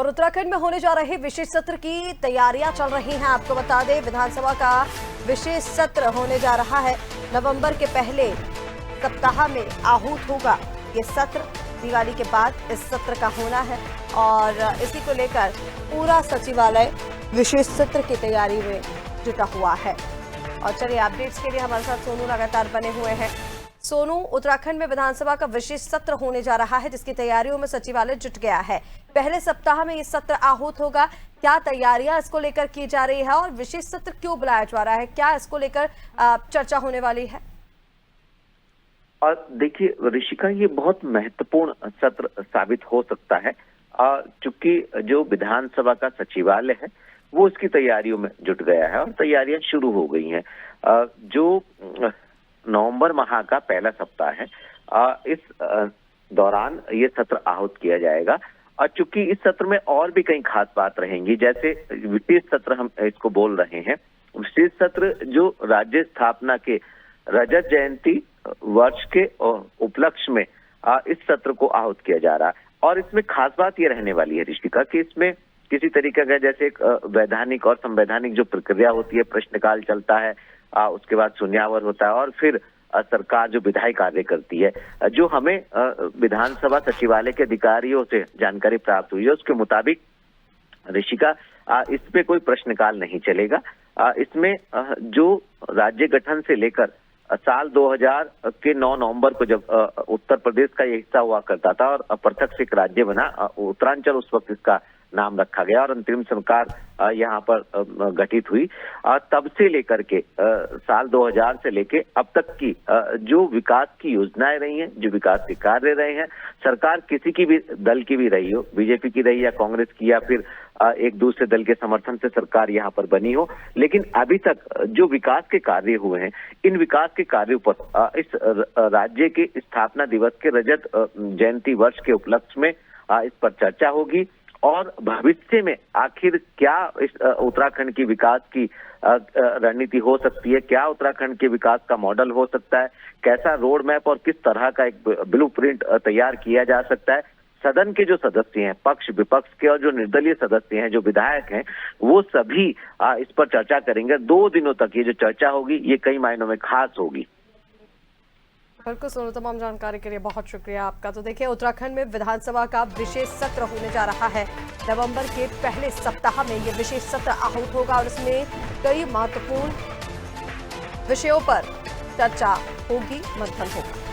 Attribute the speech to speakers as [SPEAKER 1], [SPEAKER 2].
[SPEAKER 1] और उत्तराखंड में होने जा रहे विशेष सत्र की तैयारियां चल रही हैं। आपको बता दें, विधानसभा का विशेष सत्र होने जा रहा है। नवंबर के पहले सप्ताह में आहूत होगा ये सत्र। दिवाली के बाद इस सत्र का होना है और इसी को लेकर पूरा सचिवालय विशेष सत्र की तैयारी में जुटा हुआ है। और चलिए, अपडेट्स के लिए हमारे साथ सोनू लगातार बने हुए हैं। सोनू, उत्तराखंड में विधानसभा का विशेष सत्र होने जा रहा है, जिसकी तैयारियों में सचिवालय जुट गया है। पहले सप्ताह में ये सत्र आहूत होगा। क्या तैयारियां इसको लेकर की जा रही है और विशेष सत्र क्यों बुलाया जा रहा है? क्या इसको लेकर चर्चा होने वाली है?
[SPEAKER 2] और देखिए ऋषिका, ये बहुत महत्वपूर्ण सत्र साबित हो सकता है, चूंकि जो विधानसभा का सचिवालय है वो इसकी तैयारियों में जुट गया है और तैयारियां शुरू हो गई हैं। जो नवंबर माह का पहला सप्ताह है, इस दौरान ये सत्र आहूत किया जाएगा। और चूंकि इस सत्र में और भी कई खास बात रहेंगी, जैसे विशेष सत्र हम इसको बोल रहे हैं। विशेष सत्र जो राज्य स्थापना के रजत जयंती वर्ष के उपलक्ष्य में इस सत्र को आहूत किया जा रहा है। और इसमें खास बात ये रहने वाली है ऋषिका कि इसमें किसी तरीके का जैसे एक वैधानिक और संवैधानिक जो प्रक्रिया होती है, प्रश्नकाल चलता है, उसके बाद शून्यावर होता है और फिर सरकार जो विधायी कार्य करती है। जो हमें विधानसभा सचिवालय के अधिकारियों से जानकारी प्राप्त हुई है, उसके मुताबिक ऋषिका, इसमें कोई प्रश्नकाल नहीं चलेगा। इसमें जो राज्य गठन से लेकर साल 2000 के 9 नवंबर को जब उत्तर प्रदेश का ये हिस्सा हुआ करता था और पृथक से एक राज्य बना, उत्तरांचल उस वक्त इसका नाम रखा गया और अंतरिम सरकार यहाँ पर गठित हुई। तब से लेकर के साल 2000 से लेके अब तक की जो विकास की योजनाएं रही हैं, जो विकास के कार्य रहे हैं, सरकार किसी की भी दल की भी रही हो, बीजेपी की रही या कांग्रेस की या फिर एक दूसरे दल के समर्थन से सरकार यहाँ पर बनी हो, लेकिन अभी तक जो विकास के कार्य हुए हैं, इन विकास के कार्यों पर इस राज्य के स्थापना दिवस के रजत जयंती वर्ष के उपलक्ष्य में इस पर चर्चा होगी। और भविष्य में आखिर क्या इस उत्तराखंड की विकास की रणनीति हो सकती है, क्या उत्तराखंड के विकास का मॉडल हो सकता है, कैसा रोड मैप और किस तरह का एक ब्लूप्रिंट तैयार किया जा सकता है। सदन के जो सदस्य हैं, पक्ष विपक्ष के और जो निर्दलीय सदस्य हैं, जो विधायक हैं, वो सभी इस पर चर्चा करेंगे। 2 दिनों तक ये जो चर्चा होगी, ये कई मायनों में खास होगी।
[SPEAKER 1] बिल्कुल सोनू, तमाम जानकारी के लिए बहुत शुक्रिया आपका। तो देखिए, उत्तराखंड में विधानसभा का विशेष सत्र होने जा रहा है। नवंबर के पहले सप्ताह में ये विशेष सत्र आहूत होगा और इसमें कई महत्वपूर्ण विषयों पर चर्चा होगी, मंथन होगा।